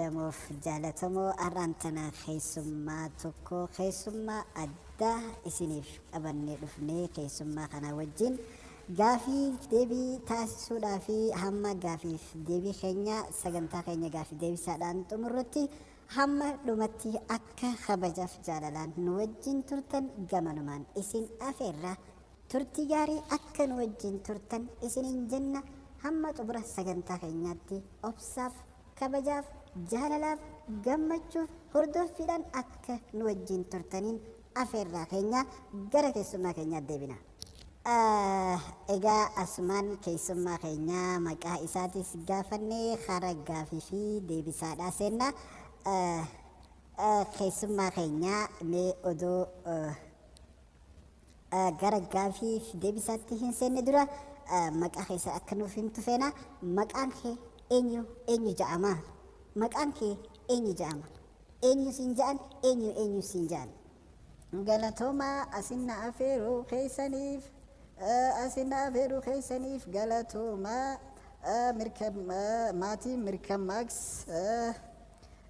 كبجموف جالتمو أرانتنا خيسما توكو خيسما أدى إسنيف أبني رفني خيسما خنا وجين غافي ديبي تاسودا في هما غافي ديبي خينيا سغنتا خينيا غافي ديبي سادان تمرتي هما لومتي أكا خبجاف جالالان نوجين ترتن غمانمان إسن أفرا ترتي غاري أكا نوجين ترتن إسنين جنة هما تبرا سغنتا خينياتي أبصاف كبجاف جاللاف غمچوف هردوف فيدان أكا نوجين ترتنين أفرا خينيا غرا كيسما خينيا ديبنا egaa asumaan keessummaa keenya maqaa isaatis gaafannee karaa gaafii fi deebisaadhaa seenna keessummaa keenya mee odoo gara gaafii fi deebisaatti hin seenne dura maqaa keessa akka nuuf himtu feena maqaan kee eenyu jedhama maqaan kee eenyu jedhama eenyu siin jedhan eenyu siin jedhan galatooma asinna afeeruu keessaniif أسنا فيرو خيسانيف غلطوما مركب ماتي مركب ماكس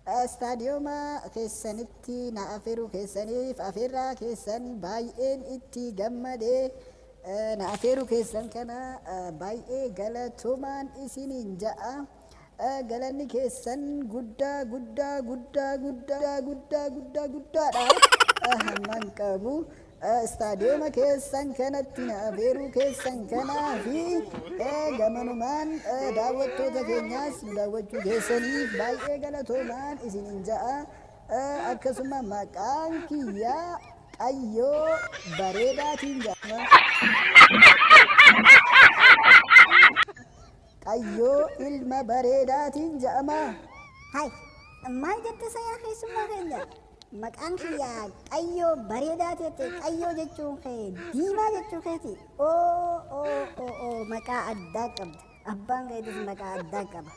استاديوما خيسانيتي نافيرو خيسانيف أفيرا خيسان باين إتي جمدي نافيرو خيسان كنا باي غلطومان إسنين جاء غلاني خيسان غدا همان كابو استاديوم كيسان كانت نافيرو كيسان كنا في جمانومان دعوتو تكينياس دعوتو كيساني باي غلطومان إسنين جاء أكسما مكان كيا أيو بريدا تنجا أيو إلما بريدا تنجا هاي ما جت سيا خيسما خينجا maqaan kiyyaa qayyoo bareedaa ta'e qayyoo jechuun kee diimaa jechuun keeti maqaa addaa qabda abbaan keetis maqaa addaa qaba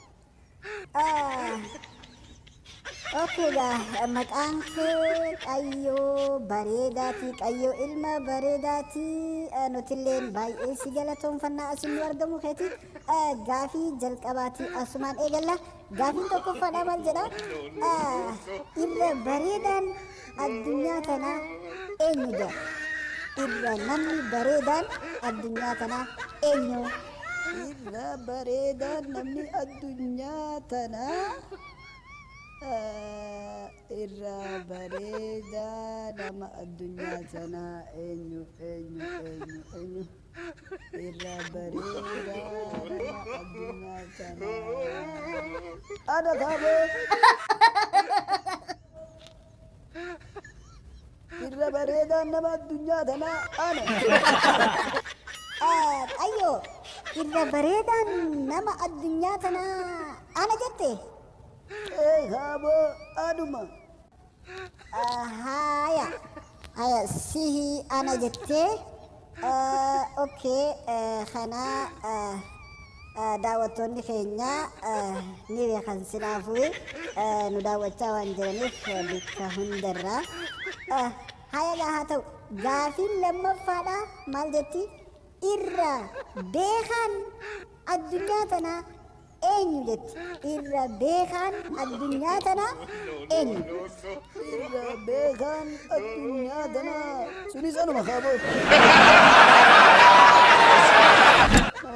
okeygaa maqaan kee qayyoo bareedaati qayyoo ilma bareedaati nutilleen baay'ee si galatoomfannaa asin nu argamu keeti gaafii jalqabaati asumaan eegalla gaafiin tokkoffaadhaa maal jedha irra bareedaan addunyaa tanaa eenyu jedha irra namni bareedaan addunyaa tanaa eenyu irra bareedaan namni addunyaa tanaa irra bareedaa nama addunyaa tanaa eenyu irra bareedaa nama addunyaa tanaa ada kabe irra bareedaa nama addunyaa tanaa ana ayyo irra bareedaan nama addunyaa tanaa ana jette kabe aduma haya sihi ana jette okay khana daawwattoonni keenya ni beekan silaafuu nu daawwachaa waan jiraniif bakka hundarraa haya haa ta'u gaafiin lammaffaadha maal jetti irra beekan addunyaa tanaa eenyu jetti irra beekan addunyaa tanaa eenyu irra beekan addunyaa tanaa sunis anuma kaaboo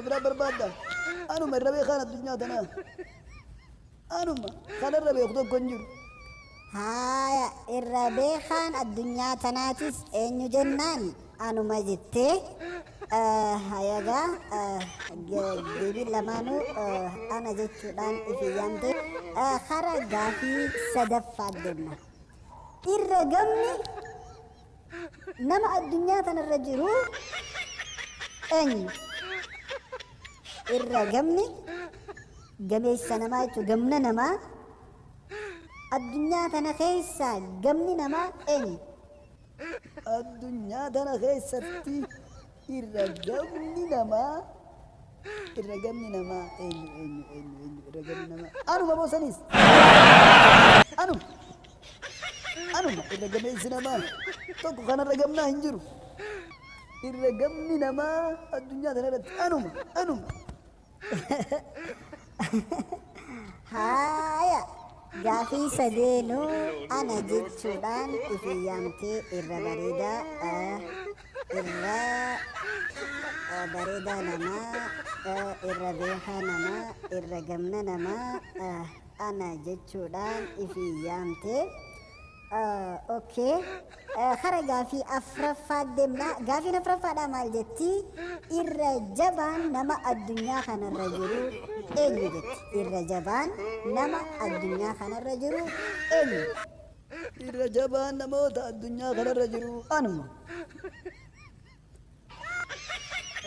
bira barbaadda anuma irra beekan addunyaa tanaa anuma kanarra beeku tokko hin jiru haya irra beekan addunyaa tanaatis eenyu jennaan anuma jettee hayagaa deebii lamaanuu ana jechuudhaan ifiyyamte karaa gaafii sadaffaa deemna irra gamni nama addunyaa tanarra jiru eenyu irra gamni gameessa namaa jechuun gamna namaa addunyaa tana keessa gamni namaa eenyu addunyaa tana keessatti irra gamni namaa eenyu irra gamni namaa anuma boosanis anuma irra gameessi namaa tokko kanarra gamnaa hin jiru irra gamni namaa addunyaa tana irratti anuma haya gaafii sadeenuu ana jechuudhaan ifi yaamtee irra bareedaa namaa irra beekaa namaa irra gamna namaa ana jechuudhaan ifi yaamtee اوكي خرج في افرفا دمنا غافي نفرفا دا مال جتي الرجبان نما الدنيا خان الرجل اين جت الرجبان نما الدنيا خان الرجل اين الرجبان نما الدنيا خان الرجل انما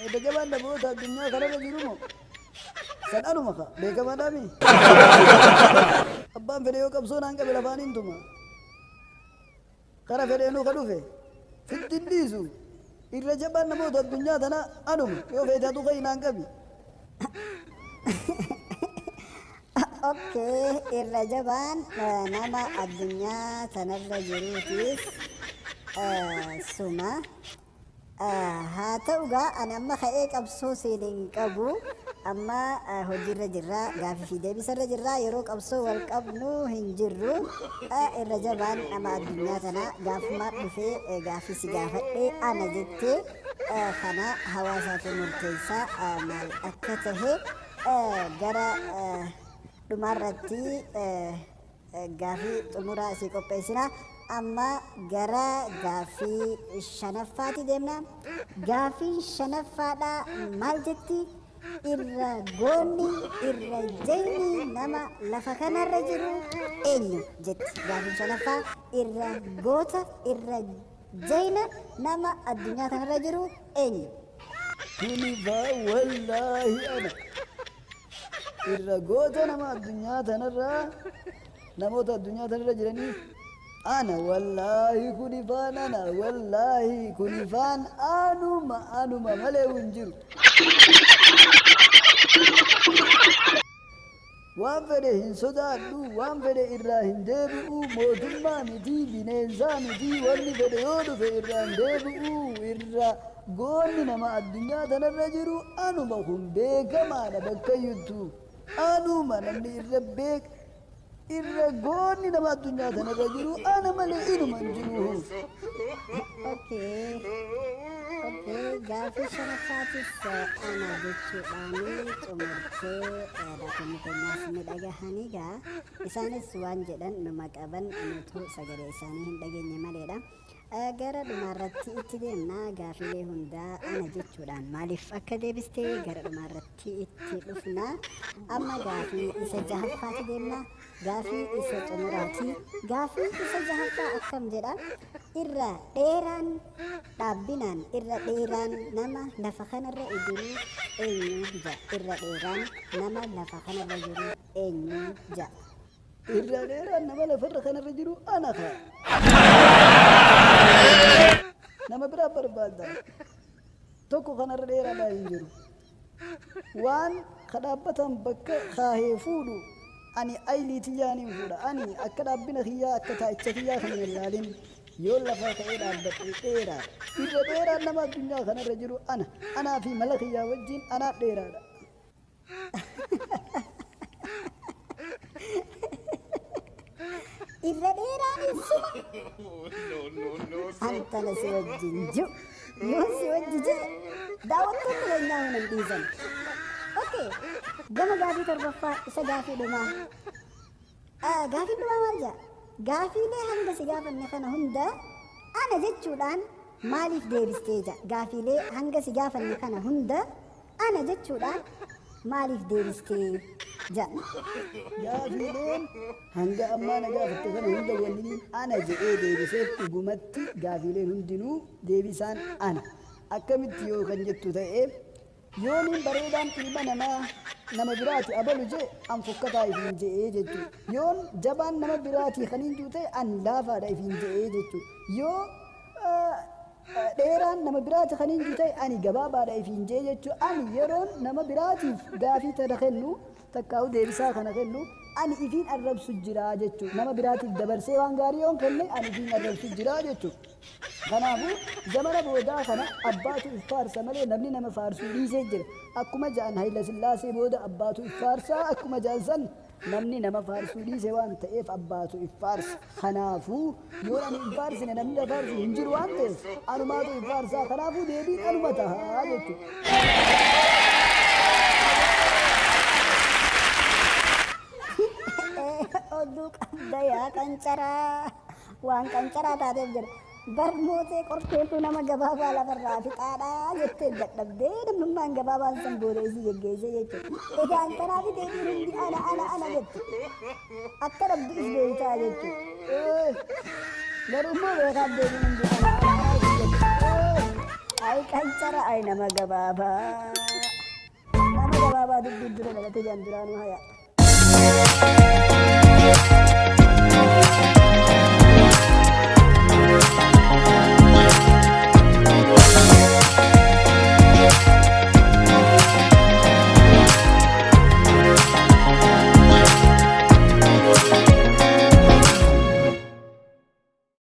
الرجبان نما الدنيا خان الرجل مو سدانو مخا بيكا مدامي ابان فيديو كبسون انك بلافان انتما كرا فيديو كدوفه في الدنديزو الرجبان نموت الدنيا تنا أنوم يو فيدا تقين عنكبي اوكي الرجبان نما الدنيا تنرجروتيس سما هاتوغا أنا أما خيك أبسوسي لنكبو أما هجر جرا غافي في دبي سر جرا يروك أبسو والقبنو هنجرو الرجبان أما الدنيا تنا غاف ما بفي غافي سيغافة أنا جتي خنا هواسات مرتيسا مال أكته غرا دمارتي غافي تمورا سيكو بيسنا أما غرا غافي شنفاتي دمنا غافي شنفاتا مال جتي irra goonni irra jayni nama lafa kanarra jiru eenyu jetti gaafin shanaffaa irra goota irra jayna nama addunyaa kanarra jiru eenyu kuni baa wallaahi ana irra goota nama addunyaa tanarra namoota addunyaa tanarra jiranii ana wallaahi kunifaan ana wallaahi kunifaan anuma malee hin jiru waan fedhe hin sodaadhu waan fedhe irraa hin deebi'u mootummaa miti bineensaa miti wanni fedhe yoo dhufe irraa hin deebi'u irra goonni nama addunyaa tanarra jiru anuma kun beekamaadha bakkayyuttu anuma namni irra goonni nama addunyaa tanarra jiru ana malee inuma hin jiru gaafii shanafaatis ana jechuudhaanii xumurtee dhaabatanii keenyaas ni dhagahaniigaa isaanis waan jedhan numa qaban nutu sagalee isaanii hin dhageenye maleedha gara dhumaarratti itti deemnaa gaafiilee hundaa ana jechuudhaan maaliif akka deebistee gara dhumaarratti itti dhufnaa amma gaafii isa jahaffaatti deemnaa gaafii isa xumuraati gaafii isa jahaffaa akkam jedha irra dheeraan dhaabbinaan irra dheeraan nama lafa kanarra jiru eenyu ja irra dheeraan nama lafa kanarra jiru eenyu ja irra dheeraan nama lafarra kanarra jiru ana ka nama biraa barbaada tokko kanarra dheeraadhaa hin jiru waan kadhaabbatan bakka kaahee fuudhu ani aylii tiyyaaniin fuudha ani akka dhaabbina kiyyaa akka taa'icha kiyyaa kan hin ilaalin yoo lafa ta'ee dhaabbate dheeraa irra dheeraan nama addunyaa kanarra jiru anaa fi mala kiyyaa wajjin anaa dheeraadha irra dheeraan isuma antana si wajjin jiru yoo si wajji jire daawwattoonni keenyaa hin dhiisan okay gama gaafii torbaffaa isa gaafii dhumaa gaafiin dhumaa maal jaa gaafiilee hanga si gaafanne kana hunda ana jechuudhaan maaliif deebistee ja gaafiilee hanga si gaafanne kana hunda ana jechuudhaan maaliif deebistee ja gaafiileen hanga ammaa na gaafatte kana hunda waliin ana jedhee deebiseef dhugumatti gaafiileen hundinuu deebisaan ana akkamitti yoo kan jettu ta'eef yooniin bareedaan ilma nama biraati abalu je an fokkataa ifiin je'ee jechu yoon jabaan nama biraati kaniin juute an laafaadha ifiin je'ee jechu yoo dheeraan nama biraati kaniin juute ani gabaabaadha ifiin je'ee jechu ani yeroon nama biraatiif gaafii tana kennu takkaa'u deebisaa kana kennu ani ifiin arrabsu jiraa jechu nama biraatiif dabarsee waan gaarii yoon kenne ani ifiin arrabsu jiraa jechu kanaafu zamana boodaa kana abbaatu iffaarsa malee namni nama faarsuu dhiisee jira akkuma ja'an Hayila Sillaasee booda abbaatu iffaarsaa akkuma ja'an san namni nama faarsuu dhiise waan ta'eef abbaatu iffaarsa kanaafuu yoo ani iffaarsine namni na faarsu hin jiru waan ta'eef anumaatu iffaarsaa kanaafuu deebii kanuma tahaa jechuudha. Oduu qabda yaa qancaraa waan qancaraa taateef jedha. Barmootee qorteetu nama gabaabaa lafarraa fixaadhaa jettee dadhabdee namnummaan gabaabaan san booda isii geggeessee jechuudha. Egaan kanaaf deebiin hundi ana jette. Akka dhabdu is beektaa jechuudha. Garuu immoo beekaaf deebiin hundi ana jette. Ay qancara ay nama gabaabaa. Nama gabaabaa dubbii dura dhalatee jaan duraanuu hayaa.